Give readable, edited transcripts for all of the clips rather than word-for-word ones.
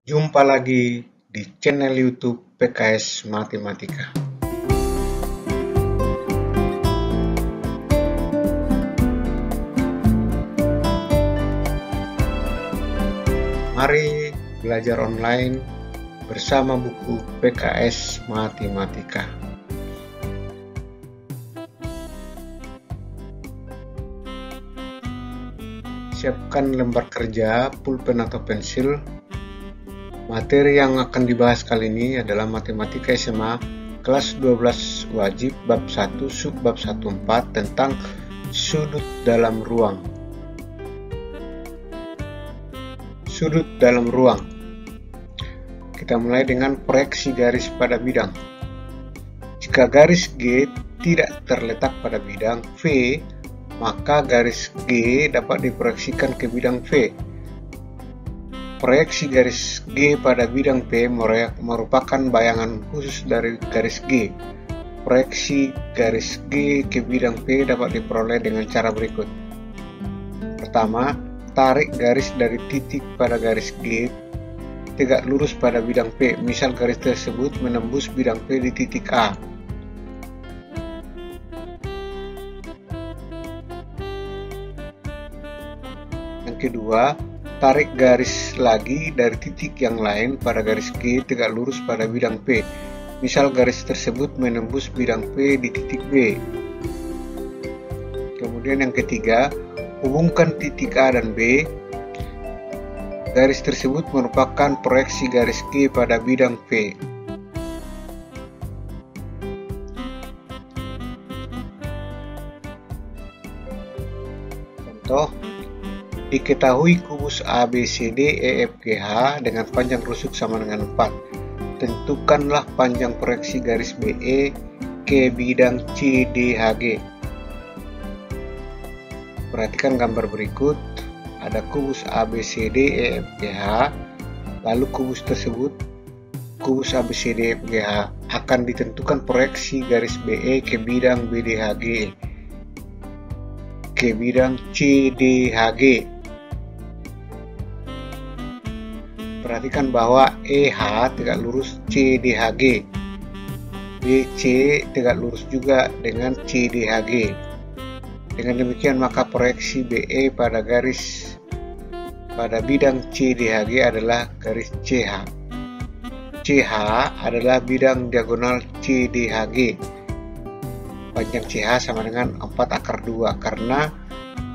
Jumpa lagi di channel YouTube PKS Matematika. Mari belajar online bersama buku PKS Matematika. Siapkan lembar kerja, pulpen atau pensil. Materi yang akan dibahas kali ini adalah Matematika SMA kelas 12 wajib bab 1 subbab 14 tentang sudut dalam ruang. Sudut dalam ruang. Kita mulai dengan proyeksi garis pada bidang. Jika garis G tidak terletak pada bidang V, maka garis G dapat diproyeksikan ke bidang V. Proyeksi garis G pada bidang P merupakan bayangan khusus dari garis G. Proyeksi garis G ke bidang P dapat diperoleh dengan cara berikut. Pertama, tarik garis dari titik pada garis G tegak lurus pada bidang P. Misal garis tersebut menembus bidang P di titik A. Yang kedua, tarik garis lagi dari titik yang lain pada garis G tegak lurus pada bidang P. Misal garis tersebut menembus bidang P di titik B. Kemudian yang ketiga, hubungkan titik A dan B. Garis tersebut merupakan proyeksi garis G pada bidang P. Contoh, diketahui kubus ABCD EFGH dengan panjang rusuk sama dengan 4. Tentukanlah panjang proyeksi garis BE ke bidang CDHG. Perhatikan gambar berikut. Ada kubus ABCD EFGH, lalu kubus ABCD EFGH akan ditentukan proyeksi garis BE ke bidang BDHG ke bidang CDHG. Perhatikan bahwa EH tegak lurus CDHG, BC tegak lurus juga dengan CDHG. Dengan demikian maka proyeksi BE pada bidang CDHG adalah garis CH. CH adalah bidang diagonal CDHG. Panjang CH sama dengan 4 akar 2 karena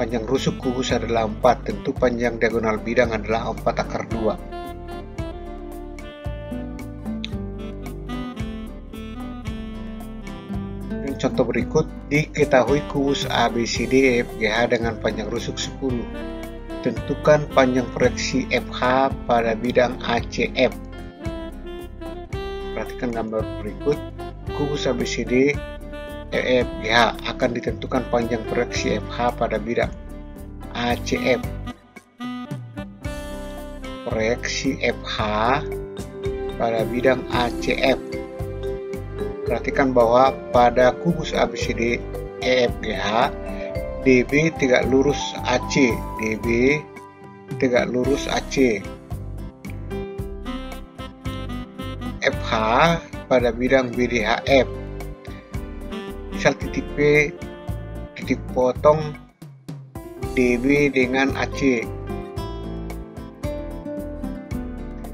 panjang rusuk kubus adalah 4, tentu panjang diagonal bidang adalah 4 akar 2. Contoh berikut, diketahui kubus ABCD EFGH dengan panjang rusuk 10. Tentukan panjang proyeksi FH pada bidang ACF. Perhatikan gambar berikut. Kubus ABCD EFGH akan ditentukan panjang proyeksi FH pada bidang ACF. Proyeksi FH pada bidang ACF. Perhatikan bahwa pada kubus ABCD EFGH, DB tegak lurus AC, DB tegak lurus AC. FH pada bidang BDHF. Misal titik P, titik potong DB dengan AC.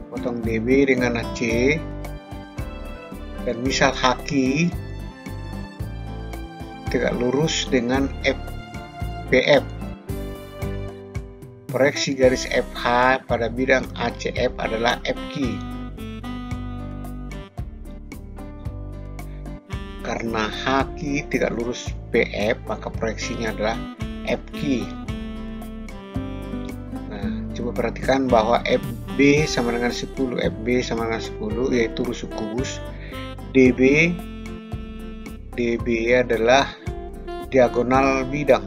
Potong DB dengan AC. Dan misal haki tegak lurus dengan FPF. Proyeksi garis FH pada bidang ACF adalah FQ. Karena haki tegak lurus PF, maka proyeksinya adalah FQ. Nah, coba perhatikan bahwa FB sama dengan 10, FB sama dengan 10 yaitu rusuk kubus. DB adalah diagonal bidang.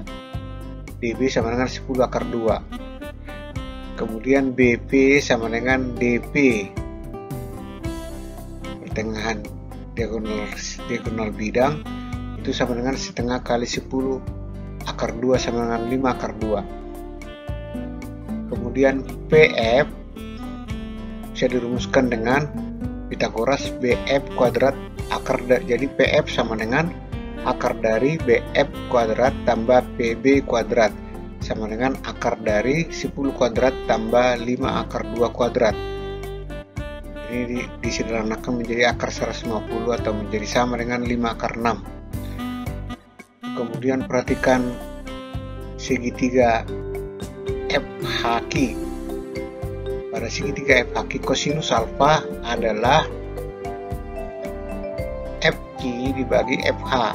DB sama dengan 10 akar 2. Kemudian BP sama dengan DP. Pertengahan diagonal bidang itu sama dengan setengah kali 10 akar 2 sama dengan 5 akar 2. Kemudian PF bisa dirumuskan dengan Pitagoras BF kuadrat jadi PF sama dengan akar dari BF kuadrat tambah PB kuadrat sama dengan akar dari 10 kuadrat tambah 5 akar 2 kuadrat. Ini disederhanakan menjadi akar 150 atau menjadi sama dengan 5 akar 6. Kemudian perhatikan segitiga FHQ. Pada segitiga FHQ, kosinus alfa adalah FQ dibagi FH,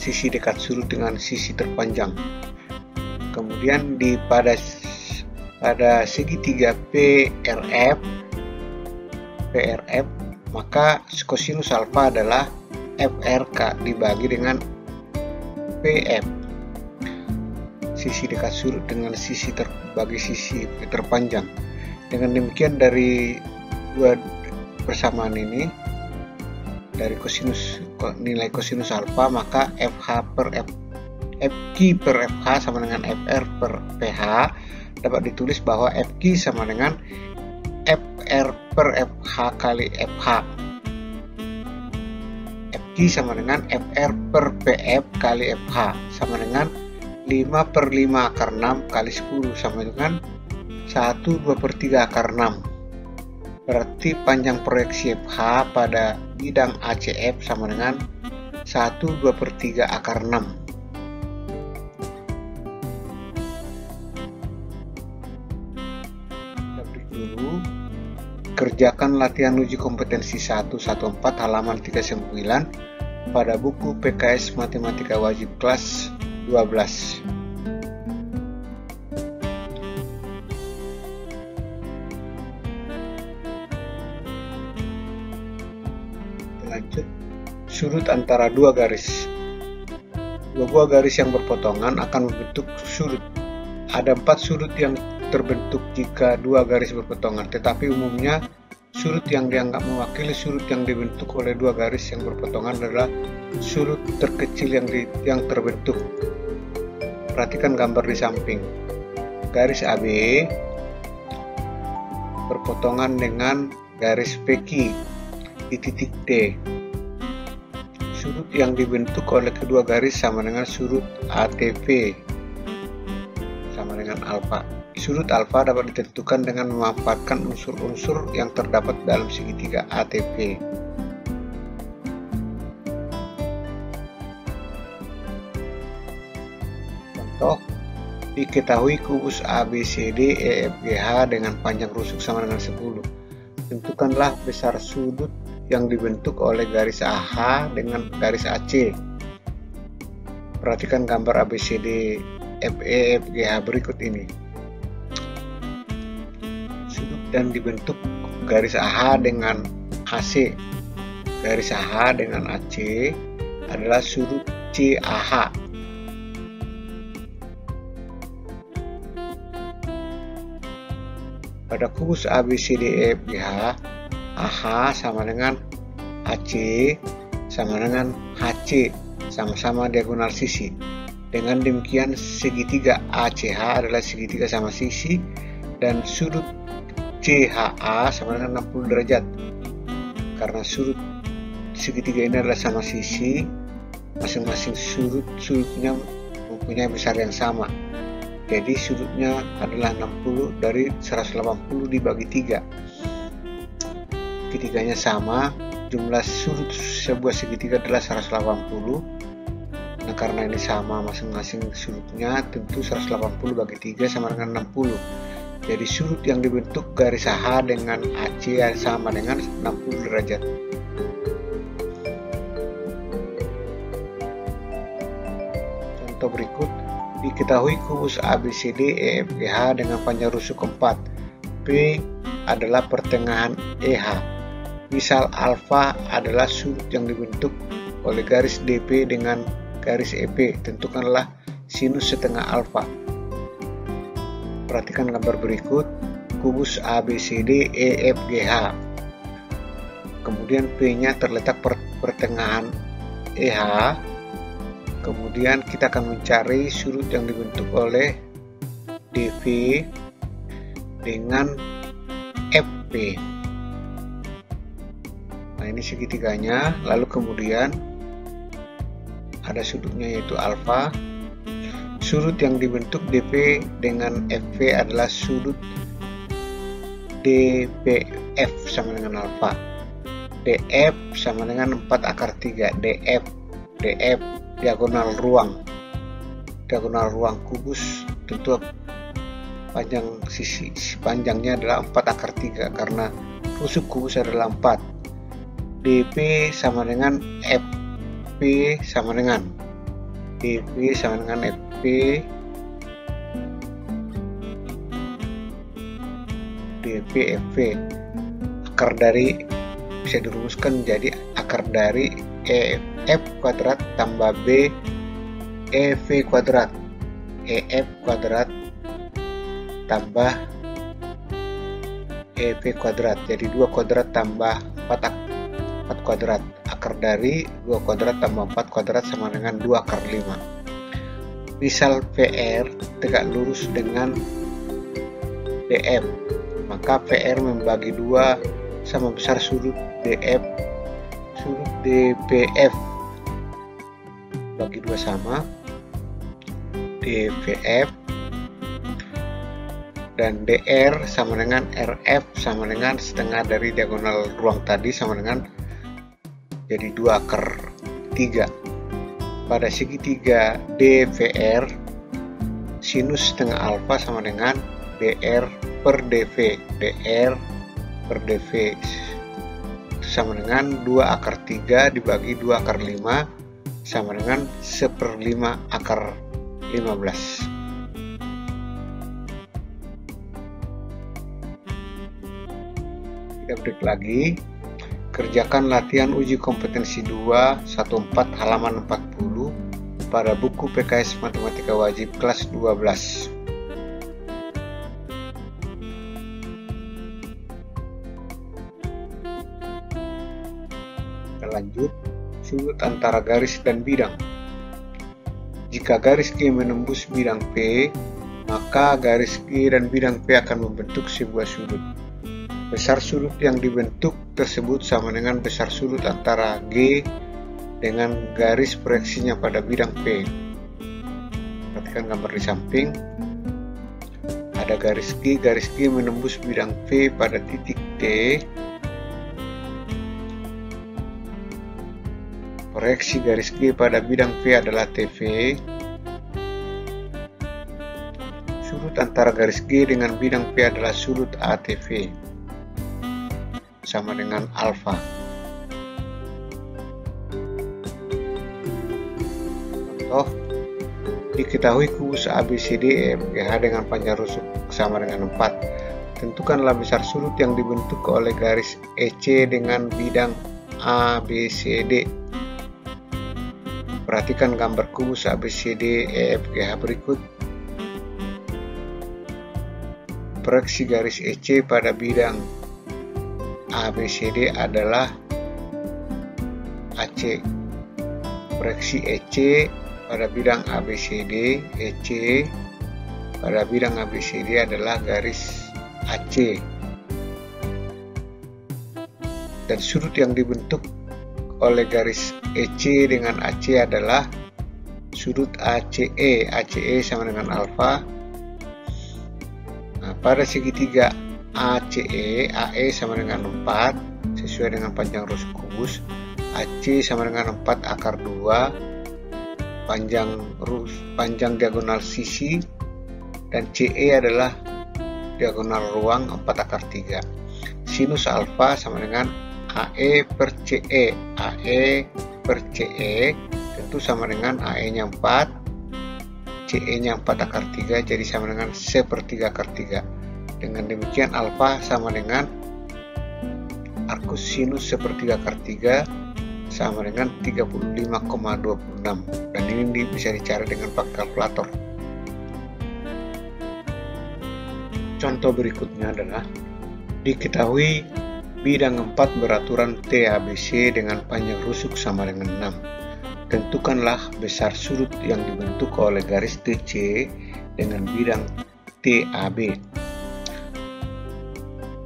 sisi dekat sudut dengan sisi terpanjang. Kemudian pada segitiga PRF, maka kosinus alfa adalah FRK dibagi dengan PF, sisi dekat sudut dengan sisi sisi terpanjang. Dengan demikian dari dua persamaan ini, dari nilai kosinus alfa, maka FQ per FH sama dengan FR per PH. Dapat ditulis bahwa FQ sama dengan FR per FH kali FH. FQ sama dengan FR per PF kali FH sama dengan 5 per 5 akar 6 kali 10 sama dengan 1/2/3 akar 6. Berarti panjang proyeksi FH pada bidang ACF sama dengan 1/2/3 akar 6. Kita break dulu. Kerjakan latihan uji kompetensi 114 halaman 39 pada buku PKS Matematika Wajib kelas 12. Lanjut, sudut antara dua garis. Dua buah garis yang berpotongan akan membentuk sudut. Ada 4 sudut yang terbentuk jika dua garis berpotongan, tetapi umumnya sudut yang dianggap mewakili sudut yang dibentuk oleh dua garis yang berpotongan adalah sudut terkecil yang terbentuk. Perhatikan gambar di samping. Garis AB berpotongan dengan garis PQ di titik D. Sudut yang dibentuk oleh kedua garis sama dengan sudut ATP sama dengan alfa. Sudut alfa dapat ditentukan dengan memanfaatkan unsur-unsur yang terdapat dalam segitiga ATP. Contoh, diketahui kubus ABCD EFGH dengan panjang rusuk sama dengan 10. Tentukanlah besar sudut yang dibentuk oleh garis AH dengan garis AC. Perhatikan gambar ABCD EFGH berikut ini. Sudut yang dibentuk garis AH dengan AC, garis AH dengan AC adalah sudut CAH. Pada kubus ABCDEFGH, AH sama dengan AC sama dengan HC, sama-sama diagonal sisi. Dengan demikian segitiga ACH adalah segitiga sama sisi dan sudut CHA sama dengan 60 derajat. Karena sudut segitiga ini adalah sama sisi, masing-masing sudutnya mempunyai besar yang sama. Jadi sudutnya adalah 60 dari 180 dibagi 3. Segitiganya sama, jumlah sudut sebuah segitiga adalah 180. Nah, karena ini sama masing-masing sudutnya, tentu 180 bagi 3 sama dengan 60. Jadi sudut yang dibentuk garis AH dengan AC sama dengan 60 derajat. Contoh berikut, diketahui kubus ABCD EFGH dengan panjang rusuk 4. P adalah pertengahan EH. Misal alfa adalah sudut yang dibentuk oleh garis DP dengan garis EP. Tentukanlah sinus setengah alfa. Perhatikan gambar berikut, kubus ABCD EFGH. Kemudian P-nya terletak pertengahan EH. Kemudian kita akan mencari sudut yang dibentuk oleh DV dengan FP. Nah, ini segitiganya. Lalu kemudian ada sudutnya yaitu alfa. Sudut yang dibentuk DP dengan FP adalah sudut DPF sama dengan alfa. DF sama dengan 4 akar 3. DF diagonal ruang kubus, tentu panjangnya adalah 4 akar 3 karena rusuk kubus adalah 4. DP sama dengan FP sama dengan DP sama dengan FP, DP FP. Akar dari bisa dirumuskan menjadi akar dari EF kuadrat tambah B EV kuadrat, EF kuadrat tambah EV kuadrat, jadi 2 kuadrat tambah 4 kuadrat. Akar dari 2 kuadrat tambah 4 kuadrat sama dengan 2 akar 5. Misal PR tegak lurus dengan DF, maka PR membagi 2 sama besar sudut DF, sudut DPF bagi 2 sama DPF, dan DR sama dengan RF sama dengan setengah dari diagonal ruang tadi sama dengan jadi 2 akar 3. Pada segitiga DVR, sinus setengah alfa sama dengan DR per DV. DR per DV sama dengan 2 akar 3 dibagi 2 akar 5 sama dengan 1/5 akar 15. Kita break lagi. Kerjakan latihan uji kompetensi 2 14 halaman 40 pada buku PKS Matematika Wajib kelas 12. Kita lanjut. Sudut antara garis dan bidang. Jika garis G menembus bidang P, maka garis G dan bidang P akan membentuk sebuah sudut. Besar sudut yang dibentuk tersebut sama dengan besar sudut antara G dengan garis proyeksinya pada bidang P. Perhatikan gambar di samping. Ada garis G menembus bidang P pada titik T. Proyeksi garis G pada bidang P adalah TV. Sudut antara garis G dengan bidang P adalah sudut ATV. Sama dengan alfa. Contoh, diketahui kubus ABCD EFGH dengan panjang rusuk sama dengan 4. Tentukanlah besar sudut yang dibentuk oleh garis EC dengan bidang ABCD. Perhatikan gambar kubus ABCD EFGH berikut. Proyeksi garis EC pada bidang ABCD adalah AC. Proyeksi EC pada bidang ABCD, EC pada bidang ABCD adalah garis AC. Dan sudut yang dibentuk oleh garis EC dengan AC adalah sudut ACE. ACE sama dengan alfa. Nah, pada segitiga ACE, AE sama dengan 4 sesuai dengan panjang rusuk kubus. AC sama dengan 4 akar 2 panjang diagonal sisi, dan CE adalah diagonal ruang 4 akar 3. Sinus alfa sama dengan AE per CE. AE per CE tentu sama dengan AE nya 4, CE nya 4 akar 3, jadi sama dengan 1/3 akar 3. Dengan demikian alfa sama dengan arcus sinus 1/3 akar 3 sama dengan 35,26, dan ini bisa dicari dengan pakai kalkulator. Contoh berikutnya adalah diketahui bidang 4 beraturan TABC dengan panjang rusuk sama dengan 6. Tentukanlah besar sudut yang dibentuk oleh garis DC dengan bidang TAB.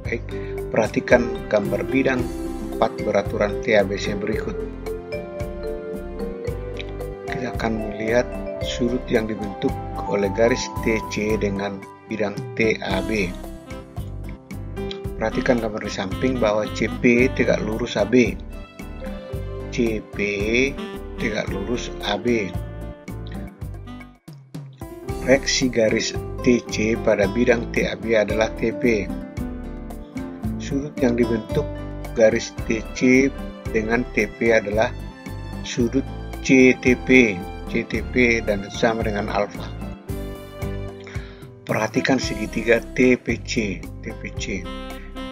Baik, perhatikan gambar bidang 4 beraturan TABC berikut. Kita akan melihat sudut yang dibentuk oleh garis TC dengan bidang TAB. Perhatikan gambar di samping bahwa CP tegak lurus AB. CP tegak lurus AB. Proyeksi garis TC pada bidang TAB adalah TP. Sudut yang dibentuk garis TC dengan TP adalah sudut CTP. CTP dan sama dengan alfa. Perhatikan segitiga TPC.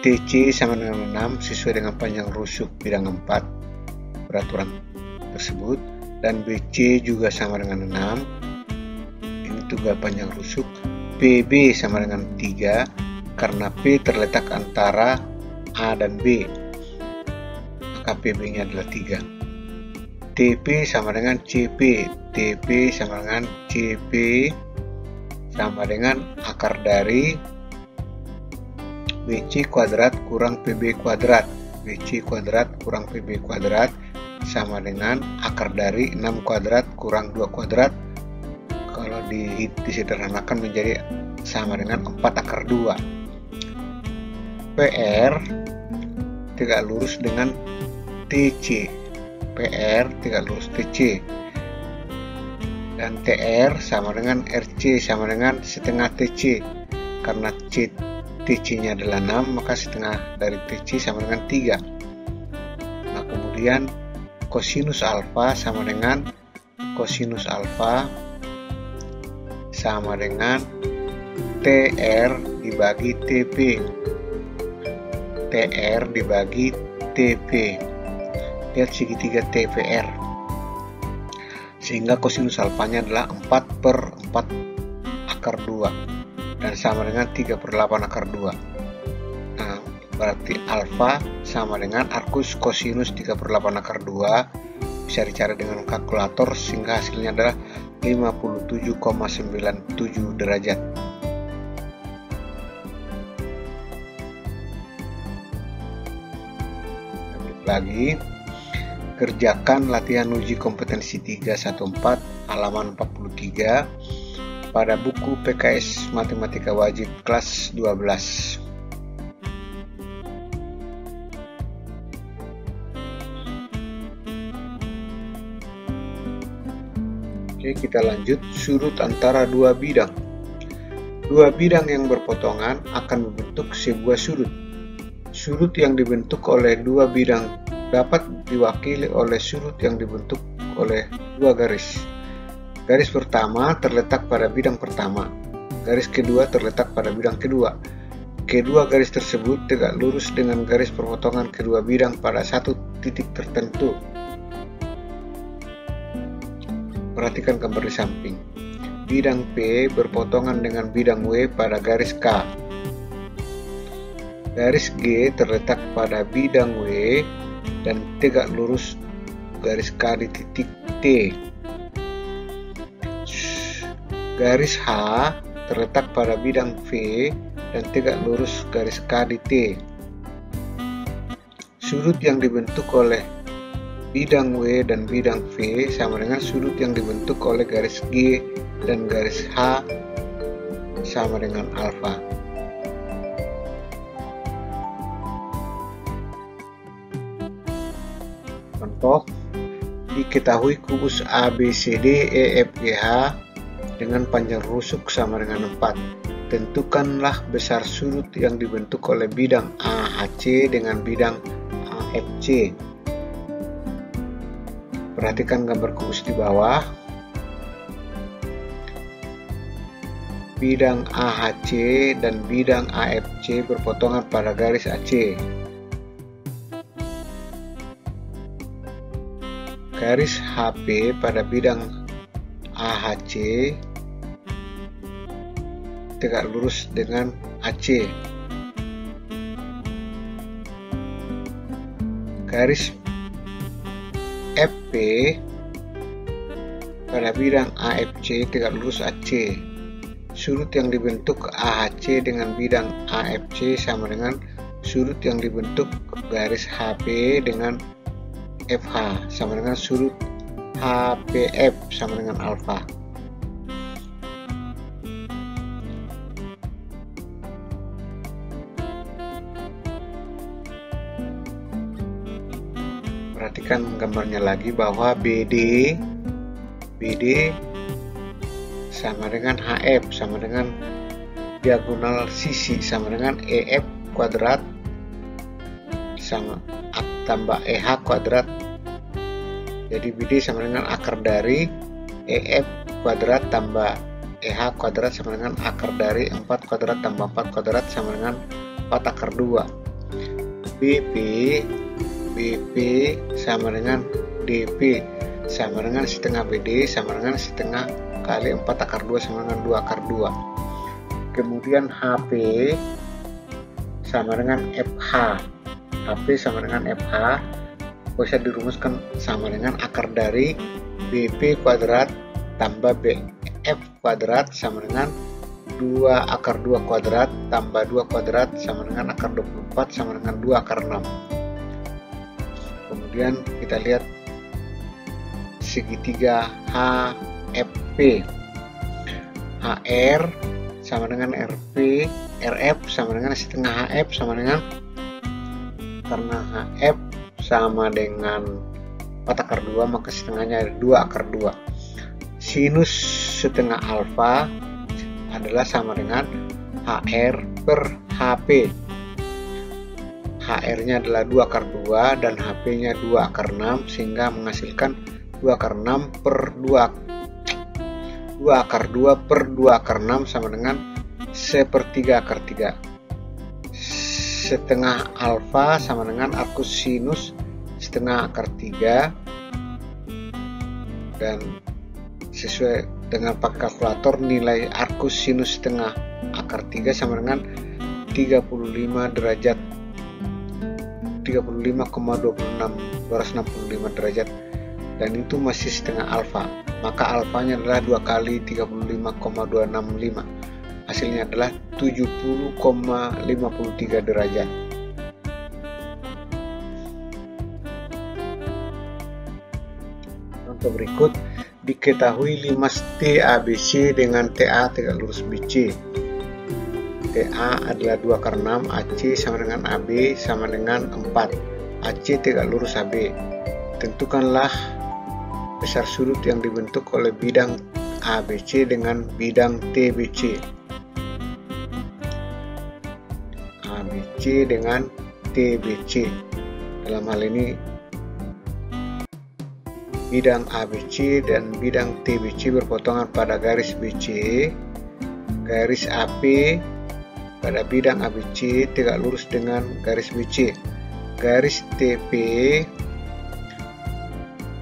TC sama dengan 6 sesuai dengan panjang rusuk bidang 4 peraturan tersebut, dan BC juga sama dengan 6, ini juga panjang rusuk. PB sama dengan 3 karena P terletak antara A dan B, maka PB nya adalah 3. TP sama dengan CP. TP sama dengan CP sama dengan akar dari BC kuadrat kurang PB kuadrat. BC kuadrat kurang PB kuadrat sama dengan akar dari 6 kuadrat kurang 2 kuadrat. Kalau disederhanakan menjadi sama dengan 4 akar 2. PR tegak lurus dengan TC. PR tegak lurus TC. Dan TR sama dengan RC sama dengan setengah TC. Karena TC nya adalah 6, maka setengah dari TC sama dengan 3. Nah, kemudian kosinus alfa sama dengan TR dibagi TP. TR dibagi TP. Lihat segitiga TPR. Sehingga kosinus alfanya adalah 4/4 akar 2. Dan sama dengan 3/8 akar 2. Nah, berarti alfa sama dengan arkus kosinus 3/8 akar 2. Bisa dicari dengan kalkulator sehingga hasilnya adalah 57,97 derajat. Lagi, kerjakan latihan uji kompetensi 314 halaman 43 pada buku PKS Matematika Wajib kelas 12. Oke, kita lanjut. Sudut antara dua bidang. Dua bidang yang berpotongan akan membentuk sebuah sudut. Sudut yang dibentuk oleh dua bidang dapat diwakili oleh sudut yang dibentuk oleh dua garis. Garis pertama terletak pada bidang pertama, garis kedua terletak pada bidang kedua. Kedua garis tersebut tegak lurus dengan garis perpotongan kedua bidang pada satu titik tertentu. Perhatikan gambar di samping. Bidang P berpotongan dengan bidang W pada garis K. Garis G terletak pada bidang W dan tegak lurus garis K di titik T. Garis H terletak pada bidang V dan tegak lurus garis K di T. Sudut yang dibentuk oleh bidang W dan bidang V sama dengan sudut yang dibentuk oleh garis G dan garis H sama dengan alfa. Contoh, diketahui kubus ABCD EFGH dengan panjang rusuk sama dengan 4. Tentukanlah besar sudut yang dibentuk oleh bidang AHC dengan bidang AFC. Perhatikan gambar kubus di bawah. Bidang AHC dan bidang AFC berpotongan pada garis AC. Garis HP pada bidang AHC tegak lurus dengan AC. Garis FP pada bidang AFC tegak lurus AC. Sudut yang dibentuk AHC dengan bidang AFC sama dengan sudut yang dibentuk garis HP dengan FH sama dengan sudut HPF sama dengan alfa. Perhatikan gambarnya lagi bahwa BD sama dengan HF sama dengan diagonal sisi sama dengan EF kuadrat sama tambah EH kuadrat. Jadi BD sama dengan akar dari EF kuadrat tambah EH kuadrat sama dengan akar dari 4 kuadrat tambah 4 kuadrat sama dengan 4 akar 2. BP sama dengan DP sama dengan setengah BD sama dengan setengah kali 4 akar 2 sama dengan 2 akar 2. Kemudian HP sama dengan FH. HP sama dengan FH bisa dirumuskan sama dengan akar dari BP kuadrat tambah BF kuadrat sama dengan 2 akar 2 kuadrat tambah 2 kuadrat sama dengan akar 24 sama dengan 2 akar 6. Kemudian kita lihat segitiga HFP. HR sama dengan RF sama dengan setengah HF sama dengan, karena HF sama dengan 4 akar 2 maka setengahnya 2 akar 2. Sinus setengah alfa adalah sama dengan HR per HP. HR-nya adalah 2 akar 2 dan HP-nya 2 akar 6 sehingga menghasilkan 2 akar 6 per 2 akar 2 per 2 akar 6 sama dengan 1/3 akar 3. Setengah alfa sama dengan arcus sinus setengah akar 3, dan sesuai dengan pakai kalkulator nilai arcus sinus setengah akar 3 sama dengan 35 derajat 35,265 derajat, dan itu masih setengah alfa, maka alfanya adalah 2 kali 35,265, hasilnya adalah 70,53 derajat. Contoh berikut, diketahui 5 TABC dengan TA tegak lurus BC. TA adalah 2 akar 6, AC sama dengan AB sama dengan 4, AC tegak lurus AB. Tentukanlah besar sudut yang dibentuk oleh bidang ABC dengan bidang TBC. ABC dengan TBC. Dalam hal ini bidang ABC dan bidang TBC berpotongan pada garis BC. Garis AP pada bidang ABC tegak lurus dengan garis BC. Garis TP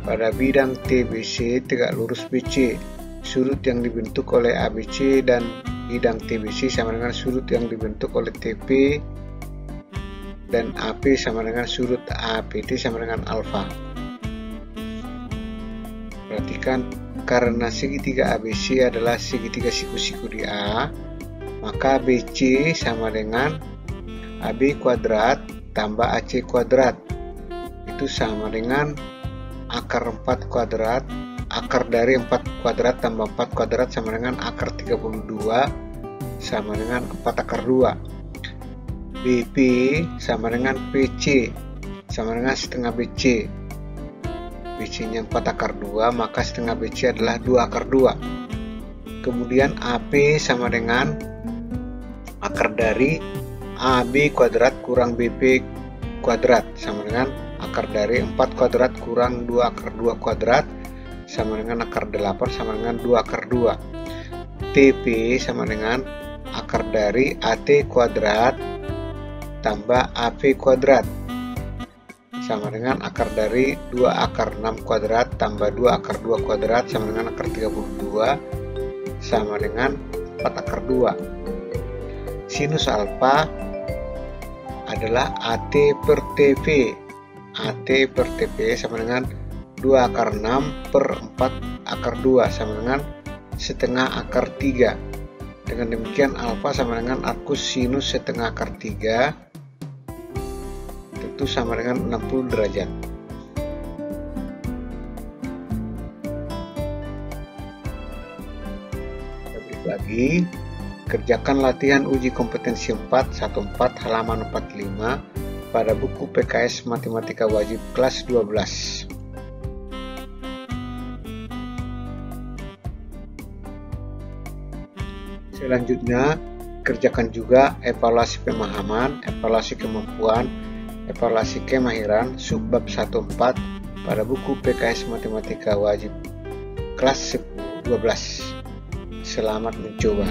pada bidang TBC tegak lurus BC. Sudut yang dibentuk oleh ABC dan bidang TBC sama dengan sudut yang dibentuk oleh TP, dan AP sama dengan sudut APT sama dengan alfa. Perhatikan, karena segitiga ABC adalah segitiga siku-siku di A, maka BC sama dengan AB kuadrat tambah AC kuadrat. Itu sama dengan akar 4 kuadrat, akar dari 4 kuadrat tambah 4 kuadrat sama dengan akar 32 sama dengan 4 akar 2. BP sama dengan PC sama dengan setengah BC. BC nya 4 akar 2, maka setengah BC adalah 2 akar 2. Kemudian AP sama dengan akar dari AB kuadrat kurang BP kuadrat sama dengan akar dari 4 kuadrat kurang 2 akar 2 kuadrat sama dengan akar 8 sama dengan 2 akar 2. TP sama dengan akar dari AT kuadrat tambah AP kuadrat sama dengan akar dari 2 akar 6 kuadrat tambah 2 akar 2 kuadrat sama dengan akar 32 sama dengan 4 akar 2. Sinus alfa adalah AT per TP. AT per TP sama dengan 2 akar 6 per 4 akar 2 sama dengan setengah akar 3. Dengan demikian alfa sama dengan arcus sinus setengah akar 3 waktu sama dengan 60 derajat. Berikut lagi, kerjakan latihan uji kompetensi 414 halaman 45 pada buku PKS Matematika Wajib kelas 12. Selanjutnya, kerjakan juga evaluasi pemahaman, evaluasi kemampuan, evaluasi kemahiran subbab 14 pada buku PKS Matematika Wajib kelas 12. Selamat mencoba.